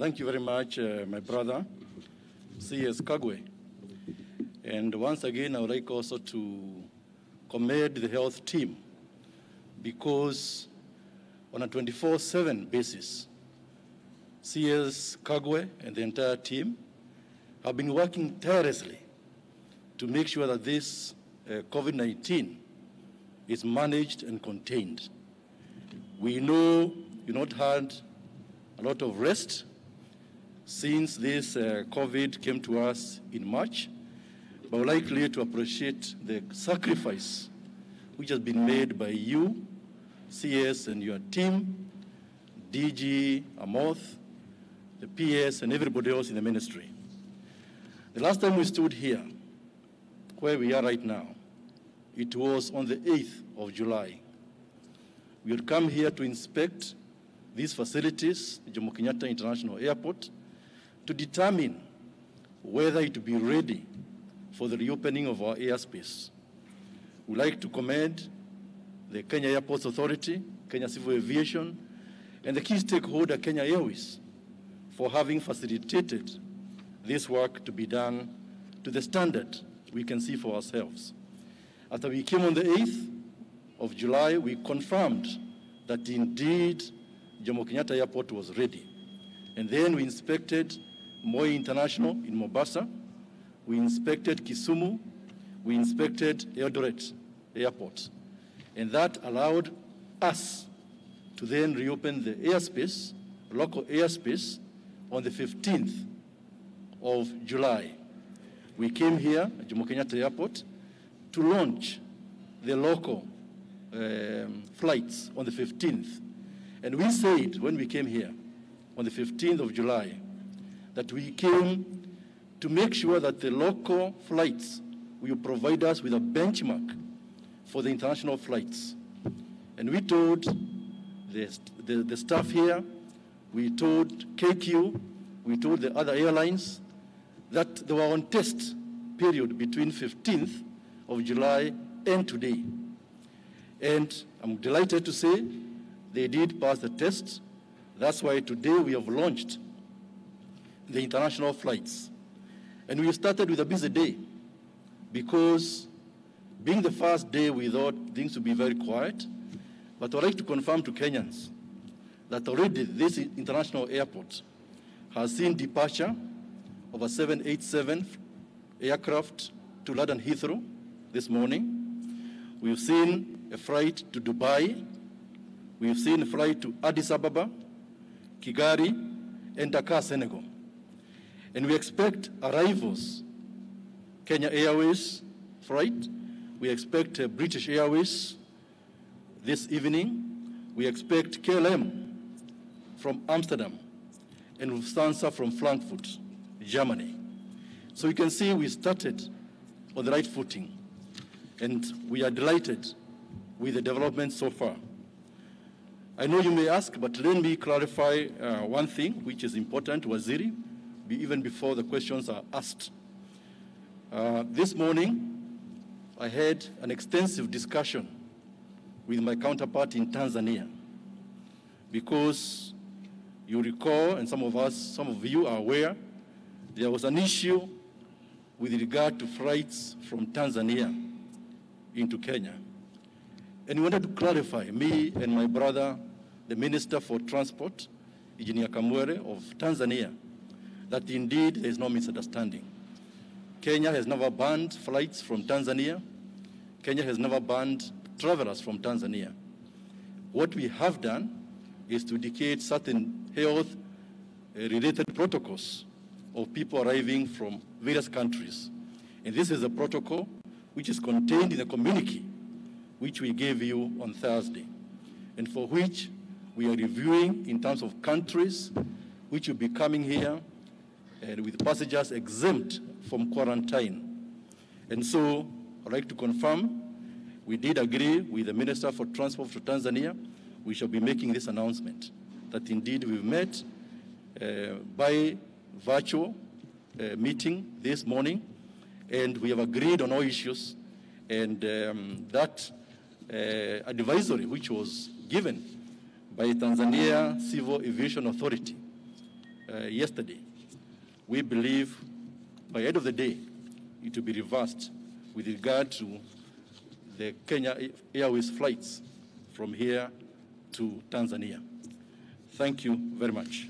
Thank you very much, my brother, C.S. Kagwe. And once again, I would like also to commend the health team, because on a 24/7 basis, C.S. Kagwe and the entire team have been working tirelessly to make sure that this COVID-19 is managed and contained. We know you've not had a lot of rest since this COVID came to us in March, but we're likely to appreciate the sacrifice which has been made by you, CS, and your team, DG, Amoth, the PS, and everybody else in the ministry. The last time we stood here, where we are right now, it was on the 8th of July. We had come here to inspect these facilities, Jomo Kenyatta International Airport, to determine whether it would be ready for the reopening of our airspace. We'd like to commend the Kenya Airports Authority, Kenya Civil Aviation, and the key stakeholder, Kenya Airways, for having facilitated this work to be done to the standard we can see for ourselves. After we came on the 8th of July, we confirmed that indeed Jomo Kenyatta Airport was ready. And then we inspected Moi International in Mombasa, we inspected Kisumu, we inspected Eldoret Airport. And that allowed us to then reopen the airspace, local airspace, on the 15th of July. We came here at Jomo Kenyatta Airport to launch the local flights on the 15th. And we said when we came here on the 15th of July that we came to make sure that the local flights will provide us with a benchmark for the international flights. And we told the staff here, we told KQ, we told the other airlines that they were on test period between 15th of July and today. And I'm delighted to say they did pass the test. That's why today we have launched the international flights. And we started with a busy day because being the first day, we thought things would be very quiet. But I'd like to confirm to Kenyans that already this international airport has seen departure of a 787 aircraft to London Heathrow this morning. We've seen a flight to Dubai. We've seen a flight to Addis Ababa, Kigali, and Dakar, Senegal. And we expect arrivals, Kenya Airways flight. We expect British Airways this evening. We expect KLM from Amsterdam and Lufthansa from Frankfurt, Germany. So you can see we started on the right footing, and we are delighted with the development so far. I know you may ask, but let me clarify one thing which is important, Waziri, even before the questions are asked. This morning, I had an extensive discussion with my counterpart in Tanzania, because you recall, and some of you are aware, there was an issue with regard to flights from Tanzania into Kenya. And we wanted to clarify, me and my brother, the Minister for Transport, Engineer Kamwere of Tanzania, that indeed there is no misunderstanding. Kenya has never banned flights from Tanzania. Kenya has never banned travelers from Tanzania. What we have done is to indicate certain health-related protocols of people arriving from various countries. And this is a protocol which is contained in the communique which we gave you on Thursday, and for which we are reviewing in terms of countries which will be coming here and with passengers exempt from quarantine. And so I'd like to confirm, we did agree with the Minister for Transport for Tanzania. We shall be making this announcement that indeed we've met by virtual meeting this morning, and we have agreed on all issues, and that advisory which was given by Tanzania Civil Aviation Authority yesterday, we believe by the end of the day, it will be reversed with regard to the Kenya Airways flights from here to Tanzania. Thank you very much.